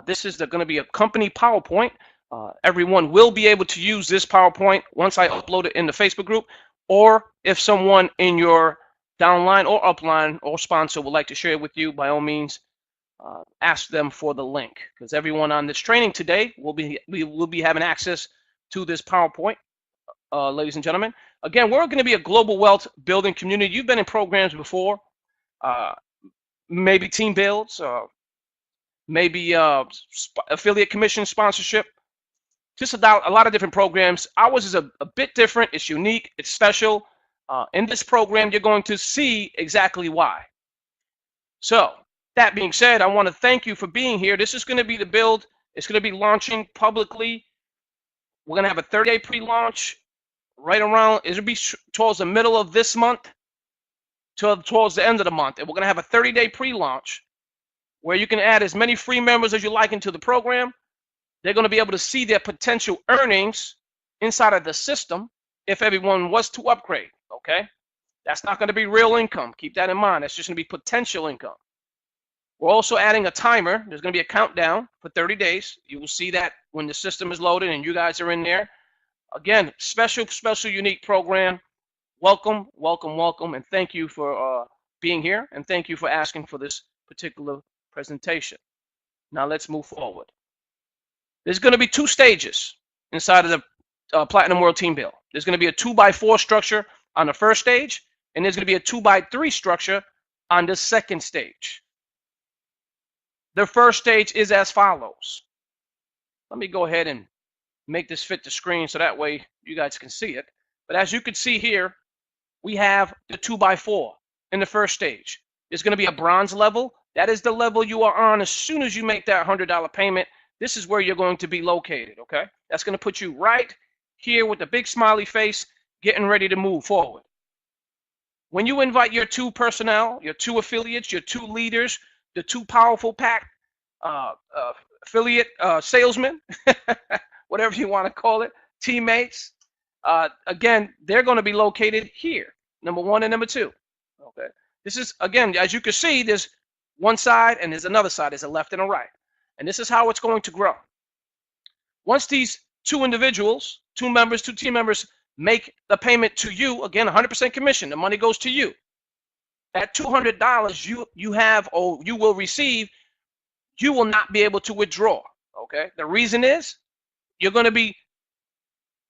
This is going to be a company PowerPoint. Everyone will be able to use this PowerPoint once I upload it in the Facebook group, or if someone in your downline or upline or sponsor would like to share it with you, by all means, ask them for the link, because everyone on this training today we will be having access to this PowerPoint, ladies and gentlemen. Again, we're going to be a global wealth building community. You've been in programs before, maybe team builds, maybe affiliate commission sponsorship, just a lot of different programs. Ours is a bit different. It's unique. It's special. In this program, you're going to see exactly why. So that being said, I want to thank you for being here. This is going to be the build. It's going to be launching publicly. We're going to have a 30-day pre-launch right around, it'll be towards the middle of this month towards the end of the month. And we're going to have a 30-day pre-launch where you can add as many free members as you like into the program. They're going to be able to see their potential earnings inside of the system if everyone was to upgrade, okay? That's not going to be real income. Keep that in mind. That's just going to be potential income. We're also adding a timer. There's going to be a countdown for 30 days. You will see that when the system is loaded and you guys are in there. Again, special, unique program. Welcome, welcome, welcome, and thank you for being here, and thank you for asking for this particular presentation. Now let's move forward. There's going to be 2 stages inside of the Platinum World Team Build. There's going to be a 2x4 structure on the first stage, and there's going to be a 2x3 structure on the second stage. The first stage is as follows. Let me go ahead and make this fit the screen so that way you guys can see it. But as you can see here, we have the 2x4 in the first stage. There's going to be a bronze level. That is the level you are on as soon as you make that $100 payment. This is where you're going to be located, okay? That's going to put you right here with the big smiley face, getting ready to move forward. When you invite your 2 personnel, your 2 affiliates, your 2 leaders, the 2 powerful pack affiliate salesmen, whatever you want to call it, teammates, again, they're going to be located here, number 1 and number 2. Okay, this is, again, as you can see, there's one side and there's another side. There's a left and a right, and this is how it's going to grow. Once these 2 individuals, 2 members, 2 team members make the payment to you, again, 100% commission, the money goes to you. That $200 you have or you will receive, you will not be able to withdraw. Okay, the reason is you're going to be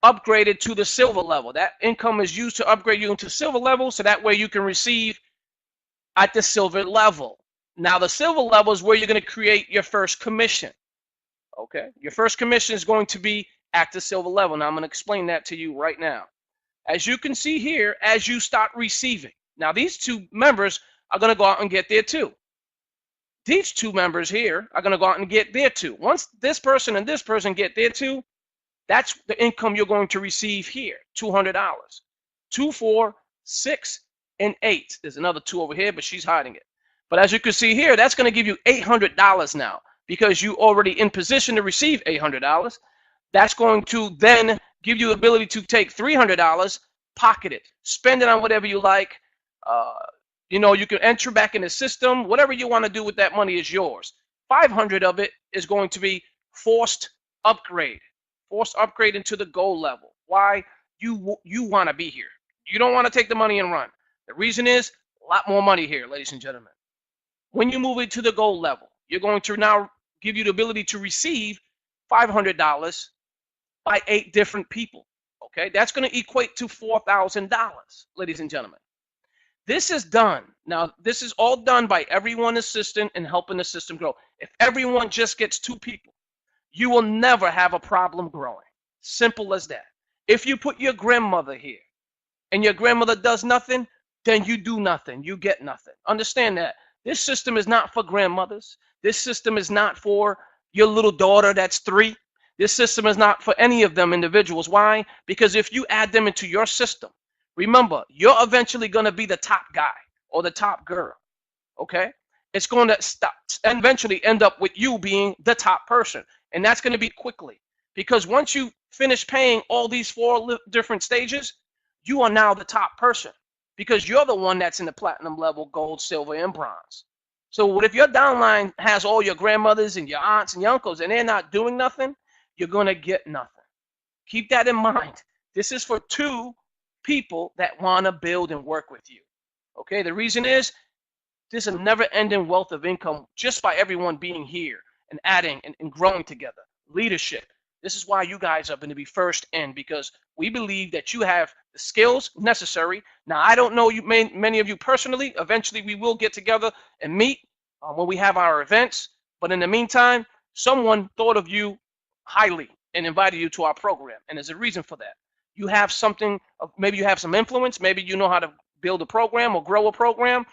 upgraded to the silver level. That income is used to upgrade you into silver level, so that way you can receive at the silver level. Now the silver level is where you're going to create your first commission. Okay, your first commission is going to be at the silver level. Now I'm going to explain that to you right now. As you can see here, as you start receiving, now these 2 members are going to go out and get there too. These 2 members here are going to go out and get there too. Once this person and this person get there too, that's the income you're going to receive here, $200. 2, 4, 6, and 8. There's another 2 over here, but she's hiding it. But as you can see here, that's going to give you $800 now, because you already in position to receive $800. That's going to then give you the ability to take $300, pocket it, spend it on whatever you like. You know, you can enter back in the system. Whatever you want to do with that money is yours. 500 of it is going to be forced upgrade into the gold level. Why? You want to be here. You don't want to take the money and run. The reason is a lot more money here, ladies and gentlemen. When you move into the gold level, you're going to now give you the ability to receive $500 by 8 different people. Okay, that's going to equate to $4,000, ladies and gentlemen. This is done. Now, this is all done by everyone assisting and helping the system grow. If everyone just gets 2 people, you will never have a problem growing. Simple as that. If you put your grandmother here and your grandmother does nothing, then you do nothing. You get nothing. Understand that. This system is not for grandmothers. This system is not for your little daughter that's 3. This system is not for any of them individuals. Why? Because if you add them into your system, remember, you're eventually going to be the top guy or the top girl, okay? It's going to stop and eventually end up with you being the top person, and that's going to be quickly, because once you finish paying all these 4 different stages, you are now the top person, because you're the one that's in the platinum level, gold, silver, and bronze. So what if your downline has all your grandmothers and your aunts and your uncles and they're not doing nothing? You're going to get nothing. Keep that in mind. This is for two people that want to build and work with you. Okay, the reason is there's a never-ending wealth of income just by everyone being here and adding and growing together. Leadership. This is why you guys are going to be first in, because we believe that you have the skills necessary. Now, I don't know you, many of you personally. Eventually, we will get together and meet when we have our events. But in the meantime, someone thought of you highly and invited you to our program. And there's a reason for that. You have something, maybe you have some influence. Maybe you know how to build a program or grow a program.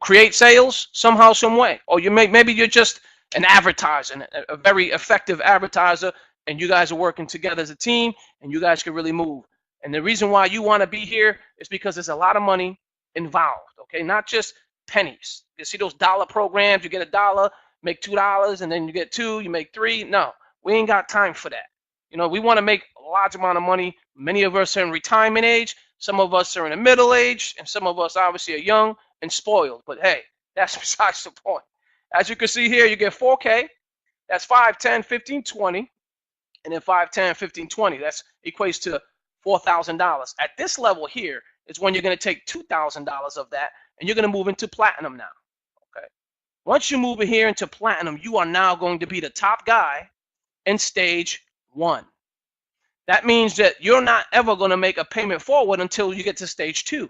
Create sales somehow, some way, or maybe you're just an advertiser, a very effective advertiser, and you guys are working together as a team, and you guys can really move. And the reason why you want to be here is because there's a lot of money involved. Okay, not just pennies. You see those dollar programs? You get $1, make $2, and then you get 2, you make 3. No, we ain't got time for that. You know, we want to make a large amount of money. Many of us are in retirement age. Some of us are in the middle age, and some of us obviously are young and spoiled. But hey, that's besides the point. As you can see here, you get 4K. That's 5, 10, 15, 20. And then 5, 10, 15, 20. That equates to $4,000. At this level here is when you're going to take $2,000 of that, and you're going to move into platinum now. Okay. Once you move here into platinum, you are now going to be the top guy in stage 1. That means that you're not ever going to make a payment forward until you get to stage 2.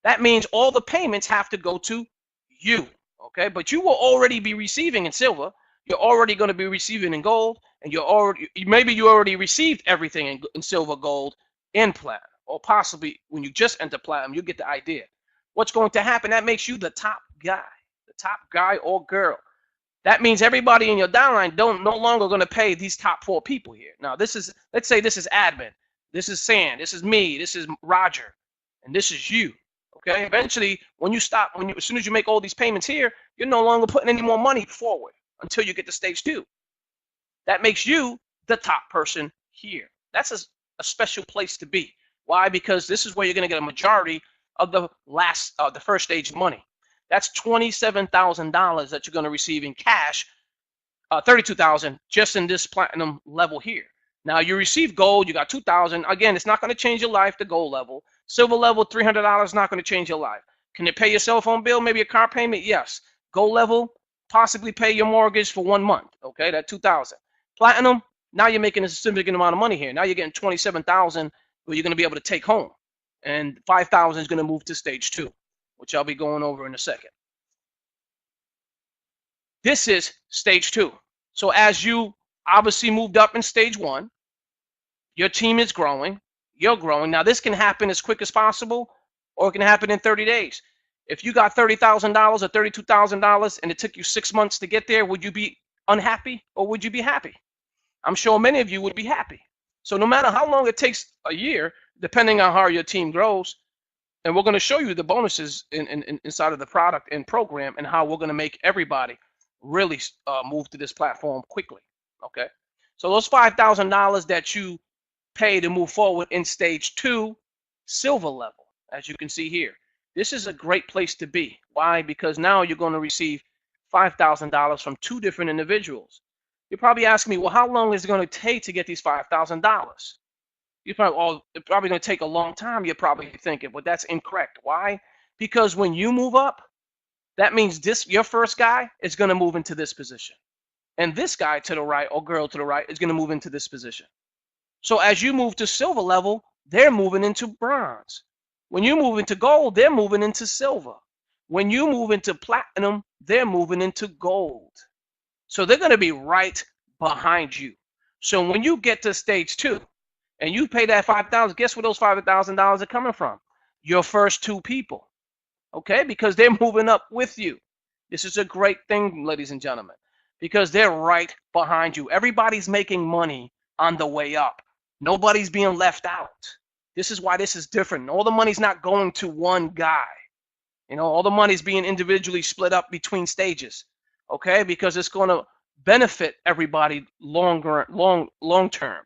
That means all the payments have to go to you, okay? But you will already be receiving in silver. You're already going to be receiving in gold, and maybe you already received everything in silver, gold, and platinum, or possibly when you just enter platinum, you get the idea. What's going to happen? That makes you the top guy or girl. That means everybody in your downline no longer going to pay these top 4 people here. Now, let's say this is admin, this is Sam, this is me, this is Roger, and this is you. Okay. Eventually, as soon as you make all these payments here, you're no longer putting any more money forward until you get to stage 2. That makes you the top person here. That's a special place to be. Why? Because this is where you're going to get a majority of the first stage money. That's $27,000 that you're going to receive in cash, $32,000 just in this platinum level here. Now you receive gold, you got $2,000. Again, it's not going to change your life, the gold level. Silver level, $300 is not going to change your life. Can it pay your cell phone bill, maybe a car payment? Yes. Gold level, possibly pay your mortgage for 1 month. Okay, that $2,000. Platinum, now you're making a significant amount of money here. Now you're getting $27,000 where you're going to be able to take home. And $5,000 is going to move to stage 2, which I'll be going over in a second. This is stage 2. So as you obviously moved up in stage 1, your team is growing, you're growing. Now this can happen as quick as possible, or it can happen in 30 days. If you got $30,000 or $32,000 and it took you 6 months to get there, would you be unhappy or would you be happy? I'm sure many of you would be happy. So no matter how long it takes a year, depending on how your team grows, and we're going to show you the bonuses inside of the product and program and how we're going to make everybody really move to this platform quickly. Okay, so those $5,000 that you pay to move forward in stage 2, silver level, as you can see here, this is a great place to be. Why? Because now you're going to receive $5,000 from 2 different individuals. You're probably asking me, well, how long is it going to take to get these $5,000? You're probably, it's probably going to take a long time, you're probably thinking, but that's incorrect. Why? Because when you move up, that means your first guy is going to move into this position. And this guy to the right or girl to the right is going to move into this position. So as you move to silver level, they're moving into bronze. When you move into gold, they're moving into silver. When you move into platinum, they're moving into gold. So they're going to be right behind you. So when you get to stage 2 and you pay that $5,000, guess where those $5,000 are coming from? Your first 2 people. Okay, because they're moving up with you. This is a great thing, ladies and gentlemen, because they're right behind you. Everybody's making money on the way up. Nobody's being left out. This is why this is different. All the money's not going to one guy. You know, all the money's being individually split up between stages. Okay, because it's going to benefit everybody long term.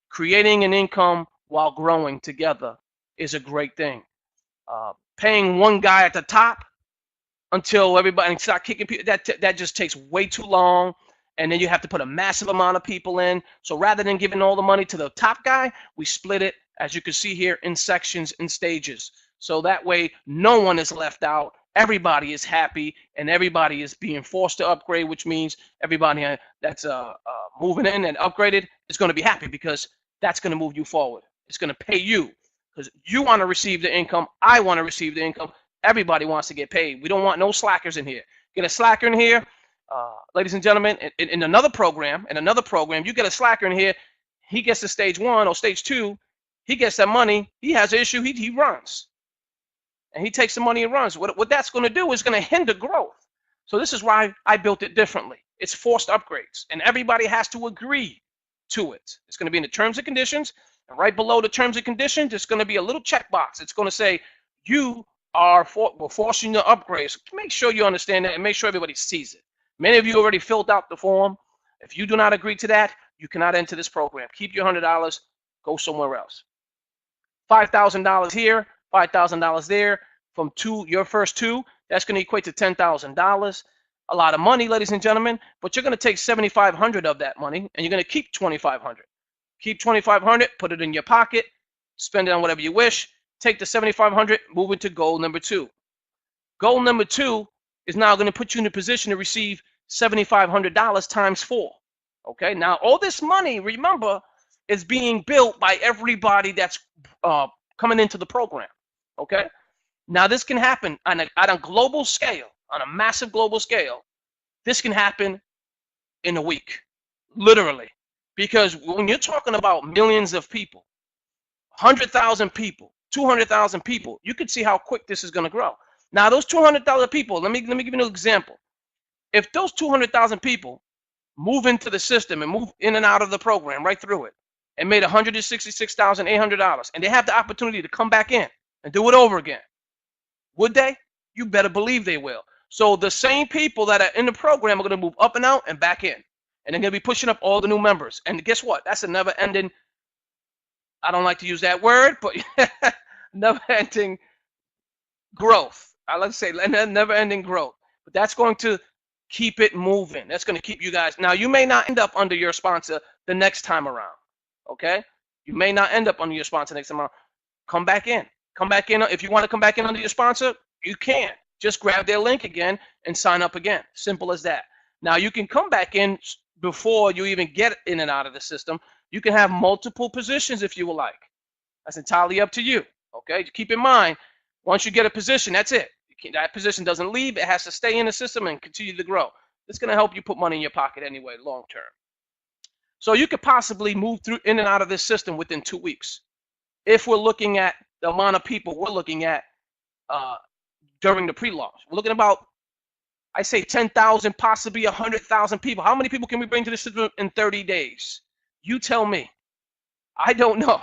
Creating an income while growing together is a great thing. Paying one guy at the top, until everybody start kicking people. That just takes way too long, and then you have to put a massive amount of people in. So rather than giving all the money to the top guy, we split it, as you can see here, in sections and stages. So that way, no one is left out. Everybody is happy, and everybody is being forced to upgrade, which means everybody that's moving in and upgraded is going to be happy, because that's going to move you forward. It's going to pay you, because you want to receive the income. I want to receive the income. Everybody wants to get paid. We don't want no slackers in here. Get a slacker in here, ladies and gentlemen. In another program, you get a slacker in here. He gets to stage 1 or stage 2. He gets that money. He has an issue. He runs. And he takes the money and runs. What that's going to do is going to hinder growth. So this is why I built it differently. It's forced upgrades, and everybody has to agree to it. It's going to be in the terms and conditions, and right below the terms and conditions, there's going to be a little checkbox. It's going to say, we're forcing you to upgrade. So make sure you understand that, and make sure everybody sees it. Many of you already filled out the form. If you do not agree to that, you cannot enter this program. Keep your $100, go somewhere else. $5,000 here, $5,000 there. From your first two, that's going to equate to $10,000. A lot of money, ladies and gentlemen, but you're going to take $7,500 of that money, and you're going to keep $2,500. Keep $2,500, put it in your pocket, spend it on whatever you wish. Take the $7,500, move it to goal number 2. Goal number 2 is now going to put you in a position to receive $7,500 times 4. Okay, now all this money, remember, is being built by everybody that's coming into the program. Okay, now this can happen on a global scale, on a massive global scale. This can happen in a week, literally, because when you're talking about millions of people, 100,000 people, 200,000 people, you can see how quick this is going to grow. Now, those 200,000 people, let me give you an example. If those 200,000 people move into the system and move in and out of the program right through it and made $166,800, and they have the opportunity to come back in and do it over again, would they? You better believe they will. So the same people that are in the program are going to move up and out and back in, and they're going to be pushing up all the new members. And guess what? That's a never-ending, I don't like to use that word, but never-ending growth. I like to say never-ending growth. But that's going to keep it moving. That's going to keep you guys. Now, you may not end up under your sponsor the next time around. Okay? You may not end up under your sponsor next time around. Come back in. Come back in. If you want to come back in under your sponsor, you can. Just grab their link again and sign up again. Simple as that. Now, you can come back in before you even get in and out of the system. You can have multiple positions if you would like. That's entirely up to you. Okay? Keep in mind, once you get a position, that's it. That position doesn't leave. It has to stay in the system and continue to grow. It's going to help you put money in your pocket anyway, long term. So you could possibly move through in and out of this system within 2 weeks. If we're looking at the amount of people we're looking at during the pre-launch, we're looking about, I say 10,000, possibly 100,000 people. How many people can we bring to the system in 30 days? You tell me. I don't know.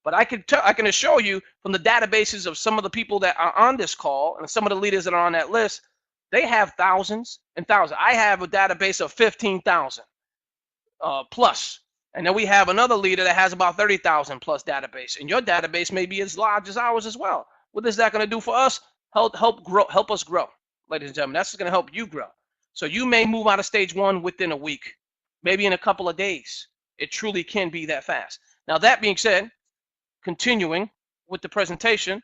But I can assure you from the databases of some of the people that are on this call and some of the leaders that are on that list, they have thousands and thousands. I have a database of 15,000 plus. And then we have another leader that has about 30,000 plus database. And your database may be as large as ours as well. What is that going to do for us? Help us grow, ladies and gentlemen. That's going to help you grow. So you may move out of stage 1 within a week, maybe in a couple of days. It truly can be that fast. Now, that being said, continuing with the presentation,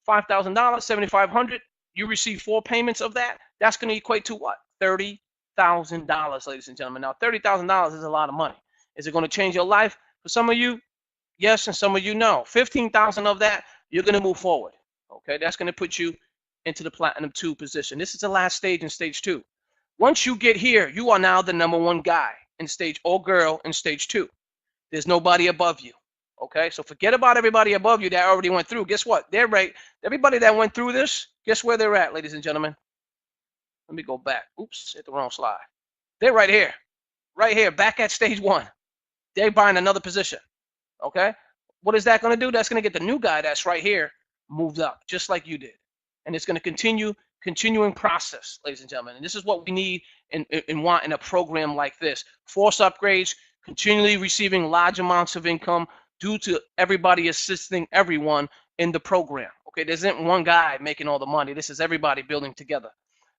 $5,000, $7,500, you receive 4 payments of that. That's going to equate to what? $30,000, ladies and gentlemen. Now, $30,000 is a lot of money. Is it going to change your life? For some of you, yes, and some of you, no. 15,000 of that, you're going to move forward. Okay, that's going to put you into the Platinum 2 position. This is the last stage in stage 2. Once you get here, you are now the #1 guy in stage, or girl in stage 2. There's nobody above you. Okay, so forget about everybody above you that already went through. Guess what? They're right. Everybody that went through this, guess where they're at, ladies and gentlemen? Let me go back. Oops, hit the wrong slide. They're right here. Right here, back at stage 1. They're buying another position. Okay? What is that going to do? That's going to get the new guy that's right here moved up, just like you did. And it's going to continuing process, ladies and gentlemen. And this is what we need and want in a program like this. Force upgrades, continually receiving large amounts of income, due to everybody assisting everyone in the program. Okay, there isn't one guy making all the money. This is everybody building together.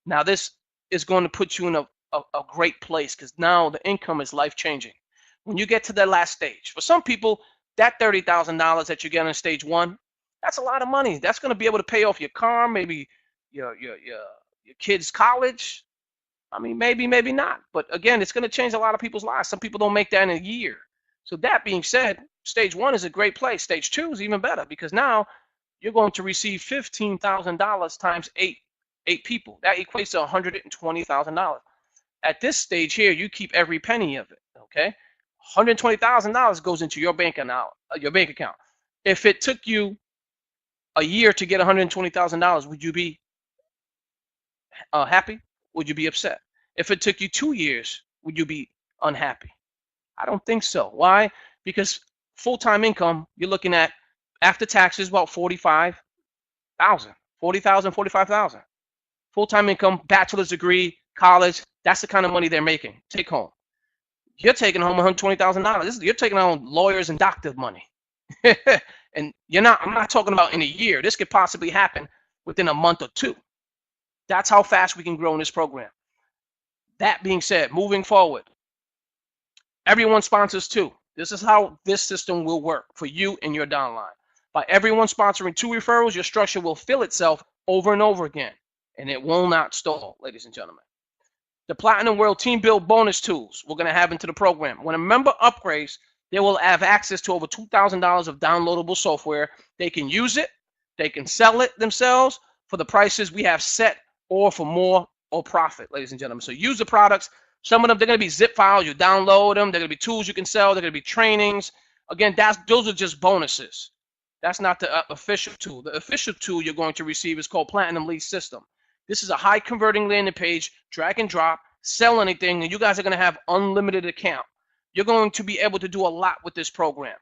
Now this is going to put you in a great place, because now the income is life-changing. When you get to that last stage, for some people, that $30,000 that you get on stage one, that's a lot of money. That's going to be able to pay off your car, maybe your kids' college. I mean, maybe not. But again, it's going to change a lot of people's lives. Some people don't make that in a year. So that being said, stage one is a great place. Stage two is even better, because now you're going to receive $15,000 times eight people. That equates to $120,000. At this stage here, you keep every penny of it. Okay, $120,000 goes into your bank account. If it took you a year to get $120,000, would you be happy? Would you be upset? If it took you 2 years, would you be unhappy? I don't think so. Why? Because full-time income, you're looking at, after taxes, about 45,000, 45,000. Full-time income, bachelor's degree, college, that's the kind of money they're making, take home. You're taking home $120,000. You're taking home lawyers and doctors' money. And I'm not talking about in a year. This could possibly happen within a month or two. That's how fast we can grow in this program. That being said, moving forward, everyone sponsors too. This is how this system will work for you and your downline. By everyone sponsoring 2 referrals, your structure will fill itself over and over again, and it will not stall, ladies and gentlemen. The Platinum World Team Build bonus tools we're going to have into the program. When a member upgrades, they will have access to over $2,000 of downloadable software. They can use it, they can sell it themselves for the prices we have set, or for more or profit, ladies and gentlemen. So use the products. Some of them, they're going to be zip files. You download them. They're going to be tools you can sell. They're going to be trainings. Again, those are just bonuses. That's not the official tool. The official tool you're going to receive is called Platinum Lead System. This is a high converting landing page, drag and drop, sell anything, and you guys are going to have unlimited account. You're going to be able to do a lot with this program.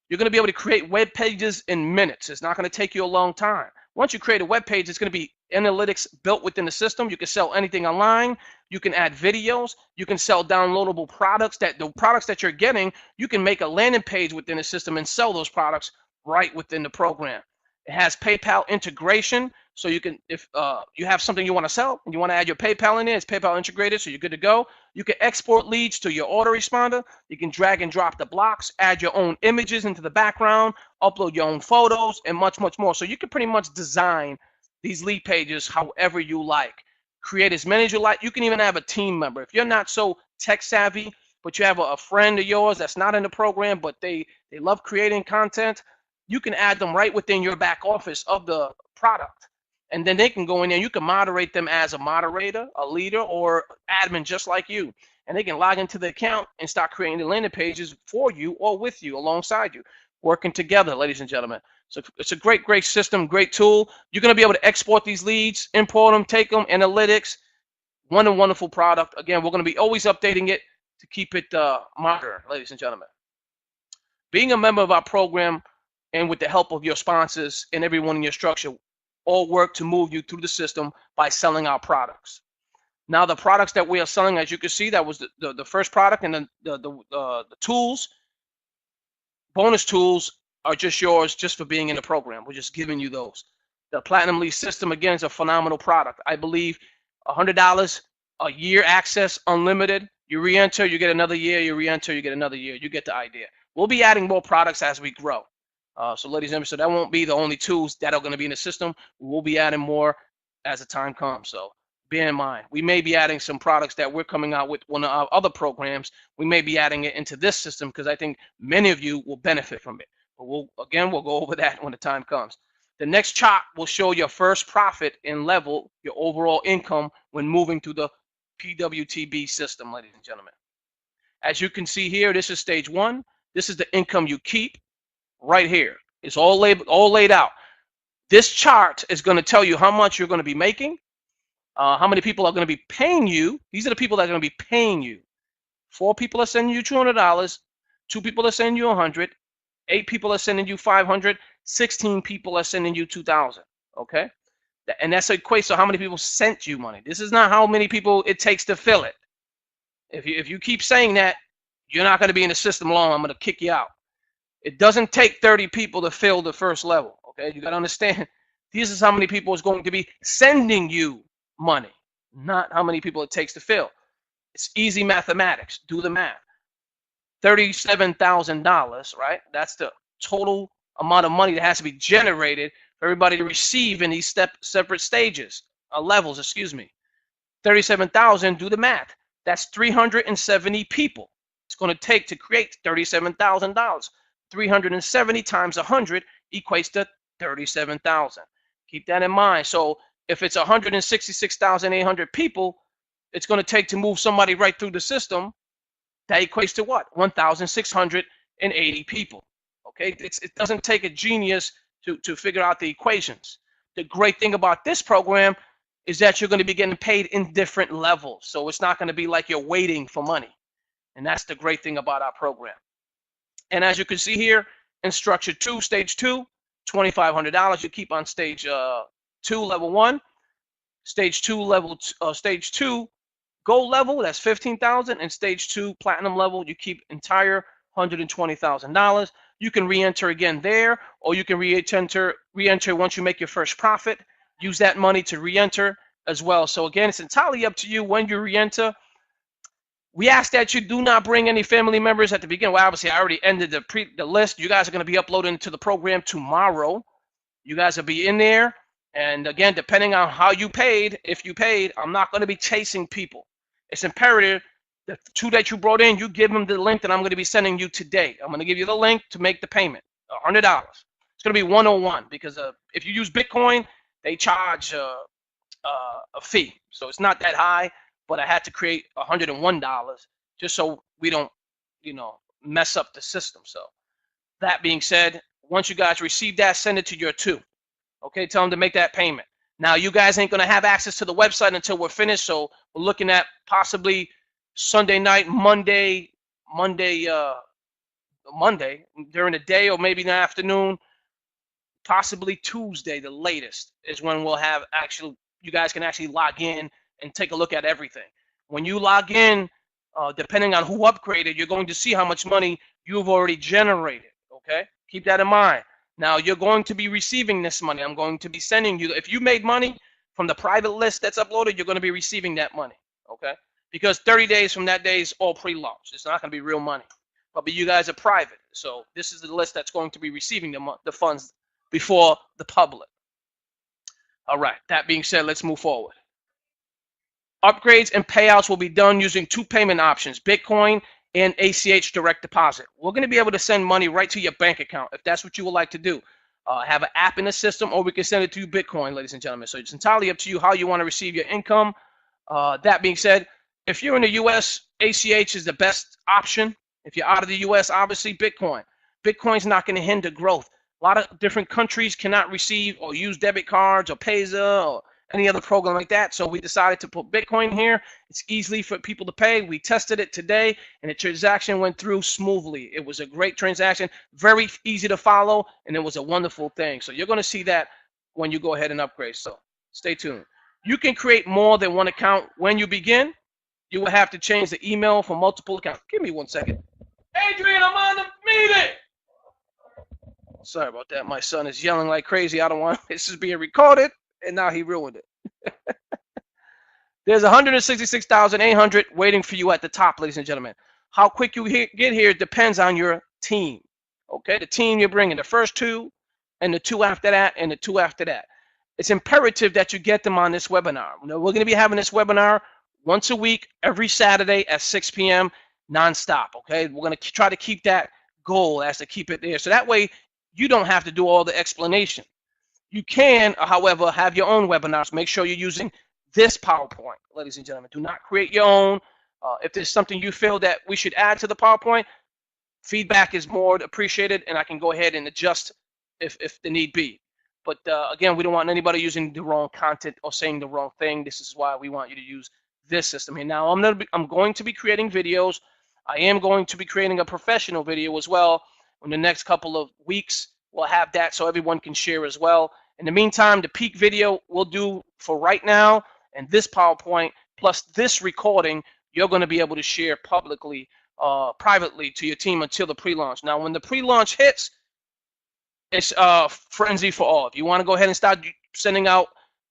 You're going to be able to create web pages in minutes. It's not going to take you a long time. Once you create a web page, it's going to be analytics built within the system. You can sell anything online. You can add videos. You can sell downloadable products. The products that you're getting, you can make a landing page within the system and sell those products right within the program. It has PayPal integration, so you can, if you have something you want to sell and you want to add your PayPal in there, it's PayPal integrated, so you're good to go. You can export leads to your autoresponder. You can drag and drop the blocks, add your own images into the background, upload your own photos, and much, much more. So you can pretty much design these lead pages however you like. Create as many as you like. You can even have a team member. If you're not so tech savvy, but you have a friend of yours that's not in the program, but they love creating content, you can add them right within your back office of the product. And then they can go in there. You can moderate them as a moderator, a leader, or admin just like you. And they can log into the account and start creating the landing pages for you or with you, alongside you, working together, ladies and gentlemen. So it's a great, great system, great tool. You're going to be able to export these leads, import them, take them, analytics. Wonderful product. Again, we're going to be always updating it to keep it modern, ladies and gentlemen. Being a member of our program, and with the help of your sponsors and everyone in your structure, all work to move you through the system by selling our products. Now, the products that we are selling, as you can see, that was the first product, and the tools, bonus tools, are just yours just for being in the program. We're just giving you those. The Platinum Lead System, again, is a phenomenal product. I believe $100 a year access, unlimited. You re-enter, you get another year. You re-enter, you get another year. You get the idea. We'll be adding more products as we grow. So ladies and gentlemen, so that won't be the only tools that are going to be in the system. We'll be adding more as the time comes. So bear in mind, we may be adding some products that we're coming out with one of our other programs. We may be adding it into this system because I think many of you will benefit from it. But we'll go over that when the time comes. The next chart will show your first profit and level your overall income when moving through the PWTB system, ladies and gentlemen. As you can see here, this is stage one. This is the income you keep. Right here, it's all laid out. This chart is going to tell you how much you're going to be making, how many people are going to be paying you. These are the people that are going to be paying you. 4 people are sending you $200, 2 people are sending you $100, 8 people are sending you $500, 16 people are sending you $2,000. Okay, and that's equates to how many people sent you money. This is not how many people it takes to fill it. If you keep saying that, you're not going to be in the system long. I'm going to kick you out. It doesn't take 30 people to fill the first level, okay? You got to understand, This is how many people is going to be sending you money, not how many people it takes to fill. It's easy mathematics. Do the math. $37,000, right? That's the total amount of money that has to be generated for everybody to receive in these separate stages, levels, excuse me. 37,000, do the math. That's 370 people. It's going to take to create $37,000. 370 times 100 equates to 37,000. Keep that in mind. So if it's 166,800 people, it's going to take to move somebody right through the system. That equates to what? 1,680 people. Okay, it doesn't take a genius to figure out the equations. The great thing about this program is that you're going to be getting paid in different levels. So it's not going to be like you're waiting for money. And that's the great thing about our program. And as you can see here, in structure 2, stage 2, $2,500 you keep on stage 2, level 1. Stage 2, stage 2, gold level, that's $15,000, and stage 2, platinum level, you keep entire $120,000. You can re-enter again there, or you can re-enter once you make your first profit. Use that money to re-enter as well. So again, it's entirely up to you when you re-enter. We ask that you do not bring any family members at the beginning. Well, obviously, I already ended the list. You guys are going to be uploading to the program tomorrow. You guys will be in there. And again, depending on how you paid, if you paid, I'm not going to be chasing people. It's imperative the 2 that you brought in, you give them the link that I'm going to be sending you today. I'm going to give you the link to make the payment, $100. It's going to be 101 because if you use Bitcoin, they charge a fee. So it's not that high, but I had to create $101 just so we don't, mess up the system. So that being said, once you guys receive that, send it to your 2. Okay, tell them to make that payment. Now, you guys ain't going to have access to the website until we're finished, so we're looking at possibly Sunday night, Monday during the day, or maybe in the afternoon, possibly Tuesday, the latest, is when we'll have you guys can actually log in and take a look at everything. When you log in, depending on who upgraded, you're going to see how much money you've already generated, okay? Keep that in mind. Now, you're going to be receiving this money. I'm going to be sending you, if you made money from the private list that's uploaded, you're going to be receiving that money, okay? Because 30 days from that day is all pre-launch. It's not going to be real money. But you guys are private. So this is the list that's going to be receiving the funds before the public. All right, that being said, let's move forward. Upgrades and payouts will be done using 2 payment options, Bitcoin and ACH direct deposit. We're going to be able to send money right to your bank account if that's what you would like to do. Have an app in the system, or we can send it to you Bitcoin, ladies and gentlemen. So it's entirely up to you how you want to receive your income. That being said, if you're in the U.S., ACH is the best option. If you're out of the U.S., obviously Bitcoin. Bitcoin's not going to hinder growth. A lot of different countries cannot receive or use debit cards or Payza or any other program like that. So we decided to put Bitcoin here. It's easy for people to pay. We tested it today, and the transaction went through smoothly. It was a great transaction, very easy to follow, and it was a wonderful thing. So you're going to see that when you go ahead and upgrade. So stay tuned. You can create more than one account when you begin. You will have to change the email for multiple accounts. Give me 1 second. Adrian, I'm on the meeting. Sorry about that. My son is yelling like crazy. I don't want this is being recorded, and now he ruined it. There's 166,800 waiting for you at the top, ladies and gentlemen. How quick you get here depends on your team. Okay, the team you're bringing, the first 2, and the 2 after that, and the 2 after that. It's imperative that you get them on this webinar. We're going to be having this webinar once a week, every Saturday at 6 p.m. nonstop. Okay, we're going to try to keep that goal as to keep it there. So that way, you don't have to do all the explanation. You can, however, have your own webinars. Make sure you're using this PowerPoint, ladies and gentlemen. Do not create your own. If there's something you feel that we should add to the PowerPoint, feedback is more appreciated, and I can go ahead and adjust if the need be. But again, we don't want anybody using the wrong content or saying the wrong thing. This is why we want you to use this system here. Now, I'm going to be creating videos. I am going to be creating a professional video as well. In the next couple of weeks, we'll have that so everyone can share as well. In the meantime, the peak video we'll do for right now, and this PowerPoint plus this recording, you're going to be able to share publicly, privately to your team until the pre-launch. Now, when the pre-launch hits, it's frenzy for all. If you want to go ahead and start sending out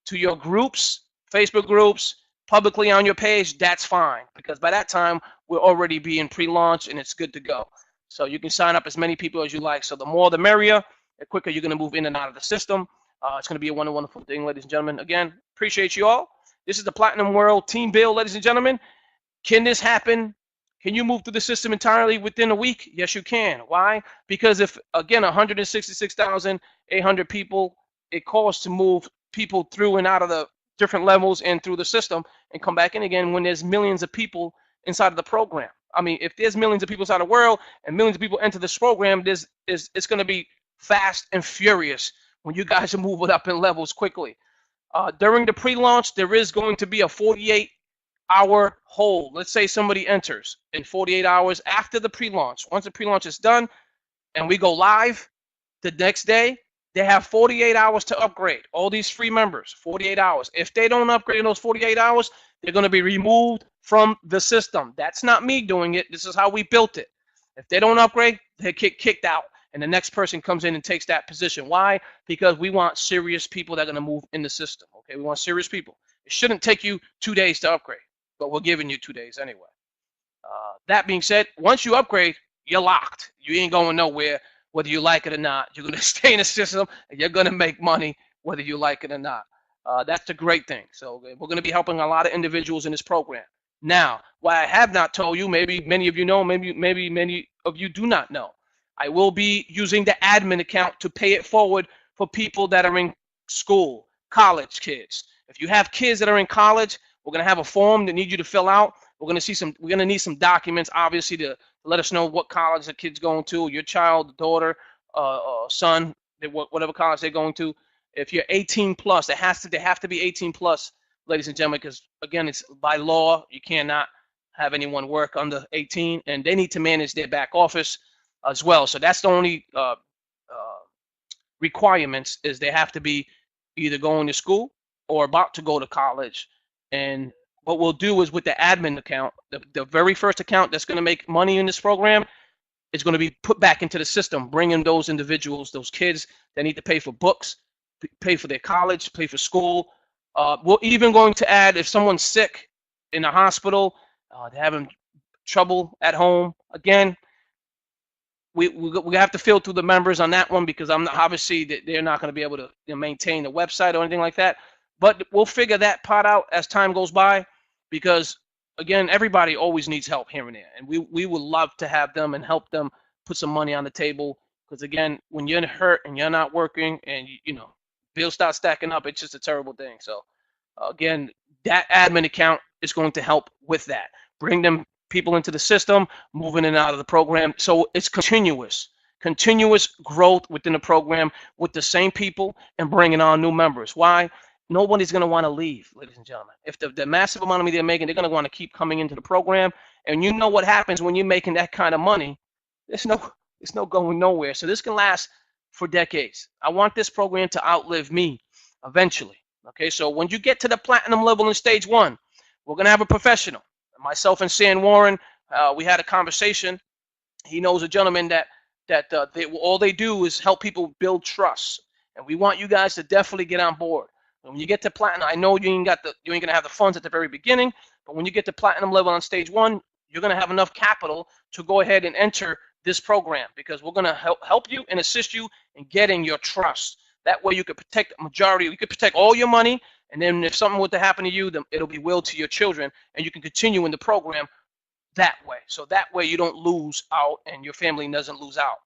to your groups, Facebook groups, publicly on your page, that's fine, because by that time we're already being pre-launched and it's good to go. So you can sign up as many people as you like. So the more the merrier, the quicker you're going to move in and out of the system. It's going to be a wonderful thing, ladies and gentlemen. Again, appreciate you all. This is the Platinum World Team Build, ladies and gentlemen. Can this happen? Can you move through the system entirely within a week? Yes, you can. Why? Because if, again, 166,800 people, it costs to move people through and out of the different levels and through the system and come back in again when there's millions of people inside of the program. I mean, if there's millions of people inside the world and millions of people enter this program, it's going to be fast and furious when you guys are moving up in levels quickly. During the pre-launch, there is going to be a 48-hour hold. Let's say somebody enters in 48 hours after the pre-launch. Once the pre-launch is done and we go live the next day, they have 48 hours to upgrade. All these free members, 48 hours. If they don't upgrade in those 48 hours, they're going to be removed from the system. That's not me doing it. This is how we built it. If they don't upgrade, they get kicked out, and the next person comes in and takes that position. Why? Because we want serious people that are going to move in the system. Okay, we want serious people. It shouldn't take you 2 days to upgrade, but we're giving you 2 days anyway. That being said, once you upgrade, you're locked. You ain't going nowhere, whether you like it or not. You're going to stay in the system, and you're going to make money whether you like it or not. That's the great thing. So we're going to be helping a lot of individuals in this program. Now, what I have not told you, maybe many of you know, maybe many of you do not know, I will be using the admin account to pay it forward for people that are in school, college kids. If you have kids that are in college, we're going to have a form that need you to fill out. We're going to need some documents, obviously, to let us know what college the kid's going to, your child, daughter, son, whatever college they're going to. If you're 18 plus, they have to be 18 plus, ladies and gentlemen, because again, it's by law, you cannot have anyone work under 18, and they need to manage their back office as well. So that's the only requirements, is they have to be either going to school or about to go to college. And what we'll do is with the admin account, the very first account that's going to make money in this program is going to be put back into the system, bringing those individuals, those kids that need to pay for books, pay for their college, pay for school. We're even going to add, if someone's sick in the hospital, they're having trouble at home, again, we have to filter through the members on that one, because obviously they're not going to be able to maintain the website or anything like that. But we'll figure that part out as time goes by, because again, everybody always needs help here and there, and we would love to have them and help them put some money on the table. Because again, when you're hurt and you're not working, and bills start stacking up, it's just a terrible thing. So again, that admin account is going to help with that, bring them people into the system, moving in and out of the program. So it's continuous growth within the program with the same people and bringing on new members. Why? Nobody's going to want to leave, ladies and gentlemen. If the massive amount of money they're making, they're going to want to keep coming into the program. And you know what happens when you're making that kind of money? It's no going nowhere. So this can last for decades. I want this program to outlive me eventually. Okay, so when you get to the platinum level in stage 1, we're going to have a professional. Myself and San Warren, we had a conversation. He knows a gentleman that all they do is help people build trust. And we want you guys to definitely get on board. And when you get to platinum, I know you ain't gonna have the funds at the very beginning, but when you get to platinum level on stage 1, you're gonna have enough capital to go ahead and enter this program, because we're gonna help you and assist you in getting your trust. That way you could protect the majority, you could protect all your money, and then if something were to happen to you, then it'll be willed to your children, and you can continue in the program that way. So that way you don't lose out and your family doesn't lose out.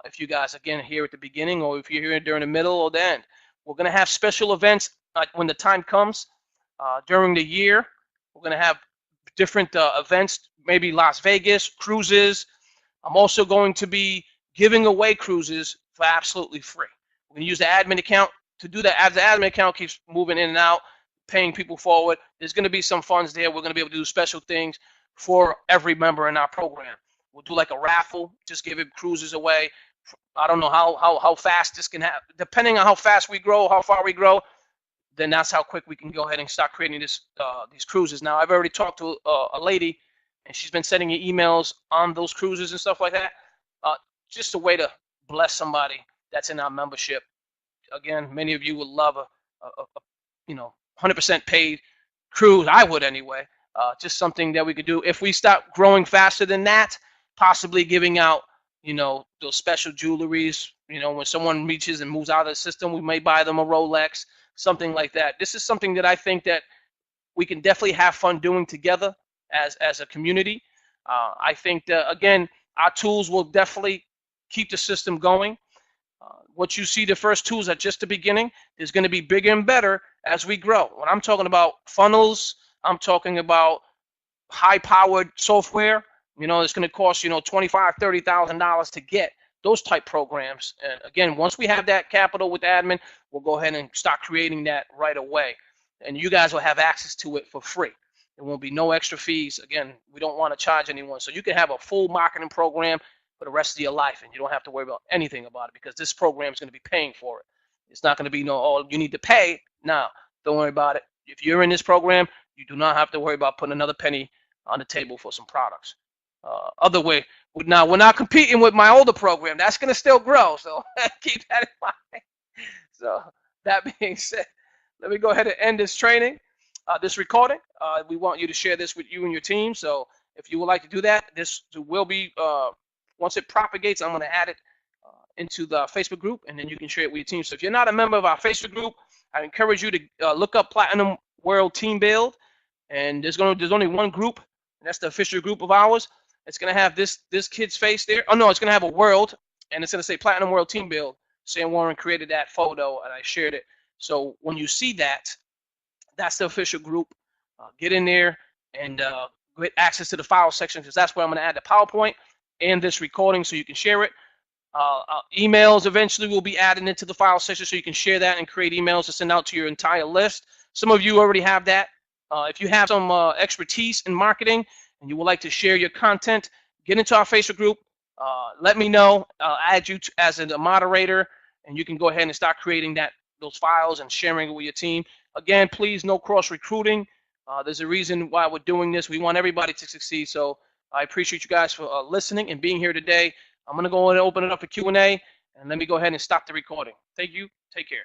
If you guys, again, here at the beginning, or if you're here during the middle or the end. We're going to have special events when the time comes during the year. We're going to have different events, maybe Las Vegas, cruises. I'm also going to be giving away cruises for absolutely free. We're going to use the admin account to do that. As the admin account keeps moving in and out, paying people forward, there's going to be some funds there. We're going to be able to do special things for every member in our program. We'll do like a raffle, just giving cruises away. I don't know how fast this can happen. Depending on how fast we grow, how far we grow, then that's how quick we can go ahead and start creating these cruises. Now, I've already talked to a lady, and she's been sending me emails on those cruises and stuff like that. Just a way to bless somebody that's in our membership. Again, many of you would love a 100% paid cruise. I would anyway. Just something that we could do. If we start growing faster than that, possibly giving out, those special jewelries. When someone reaches and moves out of the system, we may buy them a Rolex, something like that. This is something that I think that we can definitely have fun doing together as a community. I think that, again, our tools will definitely keep the system going. What you see, the first tools at just the beginning, is going to be bigger and better as we grow. When I'm talking about funnels, I'm talking about high-powered software. It's going to cost $25,000, $30,000 to get those type programs. And again, once we have that capital with admin, we'll go ahead and start creating that right away. And you guys will have access to it for free. There won't be no extra fees. Again, we don't want to charge anyone. So you can have a full marketing program for the rest of your life, and you don't have to worry about anything about it, because this program is going to be paying for it. It's not going to be you need to pay. No, don't worry about it. If you're in this program, you do not have to worry about putting another penny on the table for some products. Other way, now we're not competing with my older program. That's going to still grow, so keep that in mind. So that being said, let me go ahead and end this training, this recording. We want you to share this with you and your team. So if you would like to do that, this will be, once it propagates, I'm going to add it into the Facebook group, and then you can share it with your team. So if you're not a member of our Facebook group, I encourage you to look up Platinum World Team Build, and there's only one group, and that's the official group of ours. It's going to have this kid's face there. Oh, no, it's going to have a world, and it's going to say Platinum World Team Build. Sam Warren created that photo, and I shared it. So when you see that, that's the official group. Get in there and get access to the file section, because that's where I'm going to add the PowerPoint and this recording so you can share it. Emails eventually will be added into the file section so you can share that and create emails to send out to your entire list. Some of you already have that. If you have some expertise in marketing and you would like to share your content, get into our Facebook group. Let me know. I'll add you as a moderator, and you can go ahead and start creating those files and sharing it with your team. Again, please, no cross recruiting. There's a reason why we're doing this. We want everybody to succeed. So I appreciate you guys for listening and being here today. I'm going to go ahead and open it up for Q&A, and let me go ahead and stop the recording. Thank you. Take care.